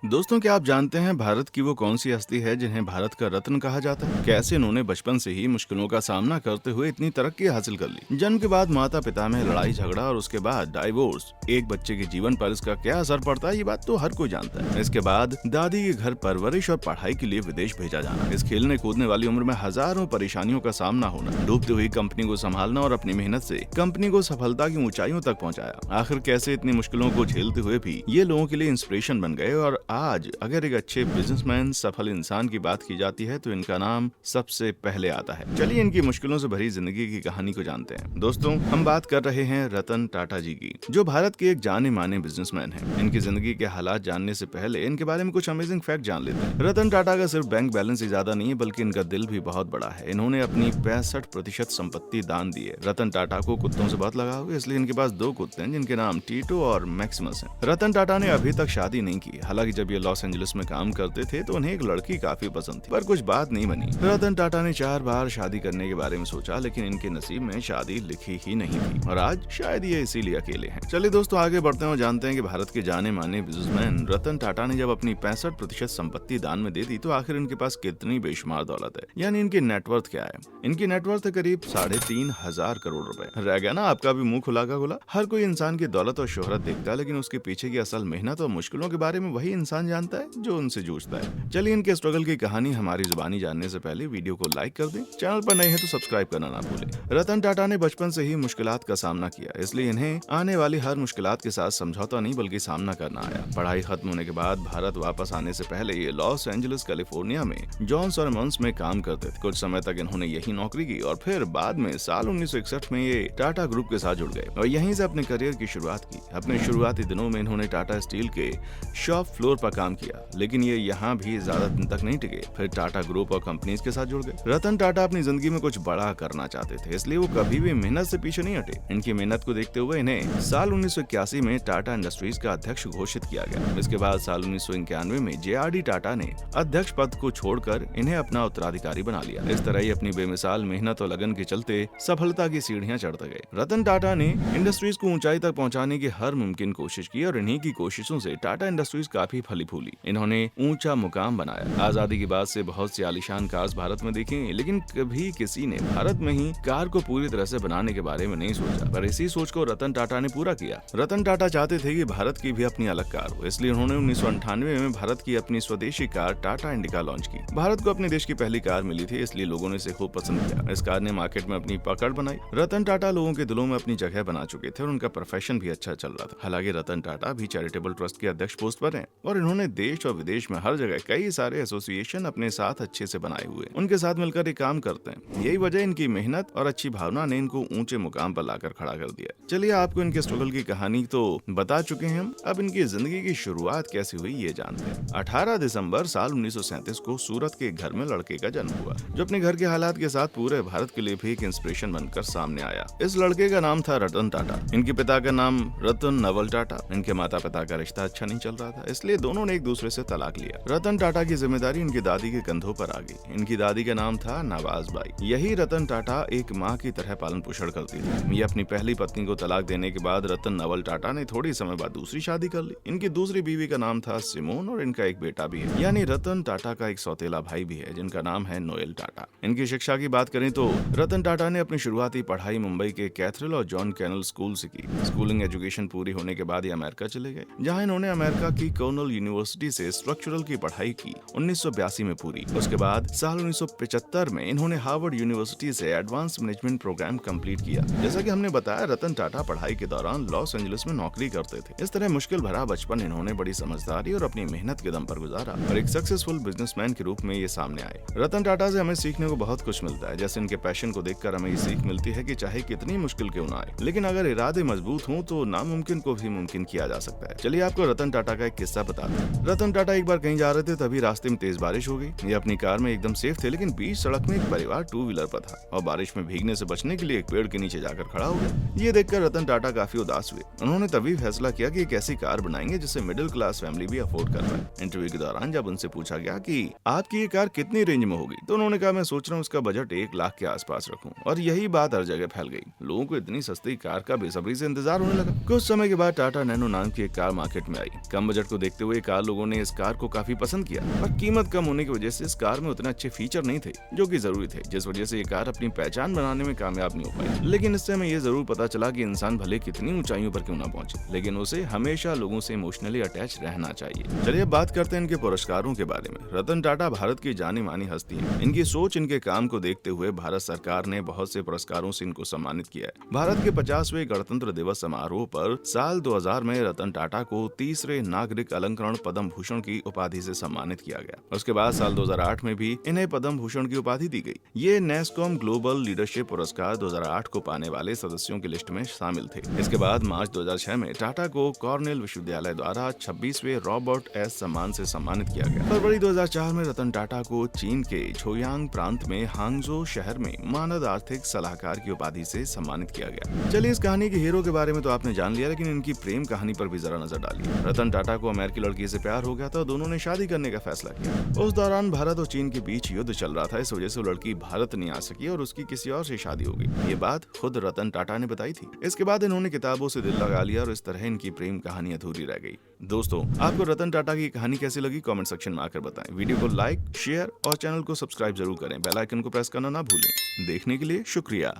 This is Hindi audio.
दोस्तों, क्या आप जानते हैं भारत की वो कौन सी हस्ती है जिन्हें भारत का रत्न कहा जाता है? कैसे इन्होंने बचपन से ही मुश्किलों का सामना करते हुए इतनी तरक्की हासिल कर ली? जन्म के बाद माता पिता में लड़ाई झगड़ा और उसके बाद डाइवोर्स, एक बच्चे के जीवन पर इसका क्या असर पड़ता है ये बात तो हर कोई जानता है। इसके बाद दादी के घर परवरिश और पढ़ाई के लिए विदेश भेजा जाना, इस खेलने कूदने वाली उम्र में हजारों परेशानियों का सामना होना, डूबती हुई कंपनी को संभालना और अपनी मेहनत से कंपनी को सफलता की ऊंचाइयों तक पहुंचाया। आखिर कैसे इतनी मुश्किलों को झेलते हुए भी ये लोगों के लिए इंस्पिरेशन बन गए और आज अगर एक अच्छे बिजनेसमैन, सफल इंसान की बात की जाती है तो इनका नाम सबसे पहले आता है। चलिए इनकी मुश्किलों से भरी जिंदगी की कहानी को जानते हैं। दोस्तों, हम बात कर रहे हैं रतन टाटा जी की, जो भारत के एक जाने माने बिजनेसमैन हैं। इनकी जिंदगी के हालात जानने से पहले इनके बारे में कुछ अमेजिंग फैक्ट जान लेते हैं। रतन टाटा का सिर्फ बैंक बैलेंस ही ज्यादा नहीं है, बल्कि इनका दिल भी बहुत बड़ा है। इन्होंने अपनी 65% संपत्ति दान दी है। रतन टाटा को कुत्तों से बहुत लगाव है, इसलिए इनके पास 2 कुत्ते हैं जिनके नाम टीटो और मैक्सिमस हैं। रतन टाटा ने अभी तक शादी नहीं की। हालांकि जब ये लॉस एंजलिस में काम करते थे तो उन्हें एक लड़की काफी पसंद थी, पर कुछ बात नहीं बनी। रतन टाटा ने 4 बार शादी करने के बारे में सोचा, लेकिन इनके नसीब में शादी लिखी ही नहीं थी और आज शायद ये इसीलिए अकेले हैं। चलिए दोस्तों, आगे बढ़ते हैं और जानते हैं कि भारत के जाने माने बिजनेसमैन रतन टाटा ने जब अपनी 65% संपत्ति दान में दे दी तो आखिर इनके पास कितनी बेशुमार दौलत है, यानी इनकी नेटवर्थ क्या है। इनकी नेटवर्थ है करीब 3.5 करोड़ रुपए। रह गया ना आपका भी मुंह खुला का खुला। हर कोई इंसान की दौलत और शोहरत देखता है, लेकिन उसके पीछे की असल मेहनत और मुश्किलों के बारे में वही इंसान जानता है जो उनसे जूझता है। चलिए इनके स्ट्रगल की कहानी हमारी जुबानी जानने से पहले वीडियो को लाइक कर दें। चैनल पर नए हैं तो सब्सक्राइब करना ना भूलें। रतन टाटा ने बचपन से ही मुश्किलात का सामना किया, इसलिए इन्हें आने वाली हर मुश्किलात के साथ समझौता नहीं बल्कि सामना करना आया। पढ़ाई खत्म होने के बाद भारत वापस आने से पहले ये लॉस एंजलिस कैलिफोर्निया में जॉन्स और मन्स में काम करते थे। कुछ समय तक इन्होंने यही नौकरी की और फिर बाद में साल 1961 में ये टाटा ग्रुप के साथ जुड़ गए और यहीं से अपने करियर की शुरुआत की। अपने शुरुआती दिनों में इन्होंने टाटा स्टील के शॉप फ्लोर पर काम किया, लेकिन ये यहाँ भी ज्यादा दिन तक नहीं टिके। फिर टाटा ग्रुप और कंपनीज के साथ जुड़ गए। रतन टाटा अपनी जिंदगी में कुछ बड़ा करना चाहते थे, इसलिए वो कभी भी मेहनत से पीछे नहीं हटे। इनकी मेहनत को देखते हुए इन्हें साल 1981 में टाटा इंडस्ट्रीज का अध्यक्ष घोषित किया गया। इसके बाद साल 1991 में JRD टाटा ने अध्यक्ष पद को छोड़कर इन्हें अपना उत्तराधिकारी बना लिया। इस तरह ही अपनी बेमिसाल मेहनत और लगन के चलते सफलता की सीढ़ियां चढ़ते गए। रतन टाटा ने इंडस्ट्रीज को ऊंचाई तक पहुंचाने की हर मुमकिन कोशिश की और इन्हीं की कोशिशों से टाटा इंडस्ट्रीज काफी फली फूली। इन्होंने ऊंचा मुकाम बनाया। आजादी के बाद से बहुत सी आलीशान कार्स भारत में देखी, लेकिन कभी किसी ने भारत में ही कार को पूरी तरह से बनाने के बारे में नहीं सोचा, पर इसी सोच को रतन टाटा ने पूरा किया। रतन टाटा चाहते थे कि भारत की भी अपनी अलग कार हो, इसलिए उन्होंने 1998 में भारत की अपनी स्वदेशी कार टाटा इंडिका लॉन्च की। भारत को अपने देश की पहली कार मिली थी, इसलिए लोगों ने इसे खूब पसंद किया। इस कार ने मार्केट में अपनी पकड़ बनाई। रतन टाटा लोगों के दिलों में अपनी जगह बना चुके थे और उनका प्रोफेशन भी अच्छा चल रहा था। हालांकि रतन टाटा भी चैरिटेबल ट्रस्ट के अध्यक्ष पोस्ट पर हैं और इन्होंने देश और विदेश में हर जगह कई सारे एसोसिएशन अपने साथ अच्छे से बनाए हुए। उनके साथ मिलकर ये काम करते हैं। यही वजह इनकी मेहनत और अच्छी भावना ने इनको ऊंचे मुकाम पर लाकर खड़ा कर दिया। चलिए आपको इनके स्ट्रगल की कहानी तो बता चुके हैं हम, अब इनकी जिंदगी की शुरुआत कैसे हुई ये जानते हैं। 18 दिसंबर साल 1937 को सूरत के घर में लड़के का जन्म हुआ, जो अपने घर के हालात के साथ पूरे भारत के लिए भी एक इंस्पिरेशन बनकर सामने आया। इस लड़के का नाम था रतन टाटा। इनके पिता का नाम रतन नवल टाटा। इनके माता पिता का रिश्ता अच्छा नहीं चल रहा था, इसलिए दोनों ने एक दूसरे से तलाक लिया। रतन टाटा की जिम्मेदारी इनकी दादी के कंधों पर आ गई। इनकी दादी का नाम था नवाज बाई। यही रतन टाटा एक माँ की तरह पालन पोषण करती थी। ये अपनी पहली पत्नी को तलाक देने के बाद रतन नवल टाटा ने थोड़ी समय बाद दूसरी शादी कर ली। इनकी दूसरी बीवी का नाम था सिमोन और इनका एक बेटा भी है, यानी रतन टाटा का एक सौतेला भाई भी है जिनका नाम है नोएल टाटा। इनकी शिक्षा की बात करें तो रतन टाटा ने अपनी शुरुआती पढ़ाई मुंबई के कैथरील और जॉन कैनल स्कूल से की। स्कूलिंग एजुकेशन पूरी होने के बाद ये अमेरिका चले गए, जहाँ इन्होंने अमेरिका की कर्नल यूनिवर्सिटी से स्ट्रक्चरल की पढ़ाई की 1982 में पूरी। उसके बाद साल 1975 में इन्होंने हार्वर्ड यूनिवर्सिटी से एडवांस मैनेजमेंट प्रोग्राम कंप्लीट किया। जैसा कि हमने बताया, रतन टाटा पढ़ाई के दौरान लॉस एंजलिस में नौकरी करते थे। इस तरह मुश्किल भरा बचपन इन्होंने बड़ी समझदारी और अपनी मेहनत के दम पर गुजारा और एक सक्सेसफुल बिजनेसमैन के रूप में ये सामने आए। रतन टाटा से हमें सीखने को बहुत कुछ मिलता है। जैसे इनके पैशन को देखकर हमें ये सीख मिलती है कि चाहे कितनी मुश्किल क्यों ना आए, लेकिन अगर इरादे मजबूत हों तो नामुमकिन को भी मुमकिन किया जा सकता है। चलिए आपको रतन टाटा का एक किस्सा बताते हैं। रतन टाटा एक बार कहीं जा रहे थे, तभी रास्ते में तेज बारिश हो गई। ये अपनी कार में एकदम सेफ थे, लेकिन बीच सड़क में एक परिवार 2 व्हीलर पर था और बारिश में भीगने से बचने के लिए एक पेड़ के नीचे जाकर खड़ा हो गया। ये देखकर रतन टाटा काफी उदास हुए। उन्होंने तभी फैसला किया कि एक ऐसी कार बनाएंगे जिसे मिडिल क्लास फैमिली भी अफोर्ड कर पाए। इंटरव्यू के दौरान जब उनसे पूछा गया कि आपकी ये कार कितनी रेंज में होगी, तो उन्होंने कहा मैं सोच रहा हूँ इसका बजट 1 लाख के आसपास रखूं। और यही बात हर जगह फैल गई। लोगों को इतनी सस्ती कार का बेसब्री से इंतजार होने लगा। कुछ समय के बाद टाटा नैनो नाम की एक कार मार्केट में आई। कम बजट को देखते हुए हुए कार लोगों ने इस कार को काफी पसंद किया, पर कीमत कम होने की वजह से इस कार में उतने अच्छे फीचर नहीं थे जो कि जरूरी थे, जिस वजह से ये कार अपनी पहचान बनाने में कामयाब नहीं हो पाई। लेकिन इससे हमें ये जरूर पता चला कि इंसान भले कितनी ऊंचाइयों पर क्यों ना पहुंचे, लेकिन उसे हमेशा लोगों से इमोशनली अटैच रहना चाहिए। चलिए अब बात करते हैं इनके पुरस्कारों के बारे में। रतन टाटा भारत की जानी मानी हस्ती है। इनकी सोच, इनके काम को देखते हुए भारत सरकार ने बहुत से पुरस्कारों से इनको सम्मानित किया है। भारत के 50वें गणतंत्र दिवस समारोह पर साल 2000 में रतन टाटा को तीसरे नागरिक अलंकरण पद्म भूषण की उपाधि से सम्मानित किया गया। उसके बाद साल 2008 में भी इन्हें पद्म भूषण की उपाधि दी गई। ये नेस्कॉम ग्लोबल लीडरशिप पुरस्कार 2008 को पाने वाले सदस्यों की लिस्ट में शामिल थे। इसके बाद मार्च 2006 में टाटा को कॉर्नेल विश्वविद्यालय द्वारा 26वें रॉबर्ट एस सम्मान से सम्मानित किया गया। फरवरी 2004 में रतन टाटा को चीन के छोयांग प्रांत में हांगजो शहर में मानद आर्थिक सलाहकार की उपाधि से सम्मानित किया गया। चलिए इस कहानी के हीरो के बारे में तो आपने जान लिया, लेकिन इनकी प्रेम कहानी पर भी जरा नजर डालिए। रतन टाटा को अमेरिकी लड़की से प्यार हो गया था, दोनों ने शादी करने का फैसला किया। उस दौरान भारत और चीन के बीच युद्ध चल रहा था, इस वजह से वो लड़की भारत नहीं आ सकी और उसकी किसी और से शादी हो गई। ये बात खुद रतन टाटा ने बताई थी। इसके बाद इन्होंने किताबों से दिल लगा लिया और इस तरह इनकी प्रेम कहानी अधूरी रह गई। दोस्तों, आपको रतन टाटा की कहानी कैसी लगी कमेंट सेक्शन में आकर बताएं। वीडियो को लाइक, शेयर और चैनल को सब्सक्राइब जरूर करें। बेल आइकन को प्रेस करना ना भूलें। देखने के लिए शुक्रिया।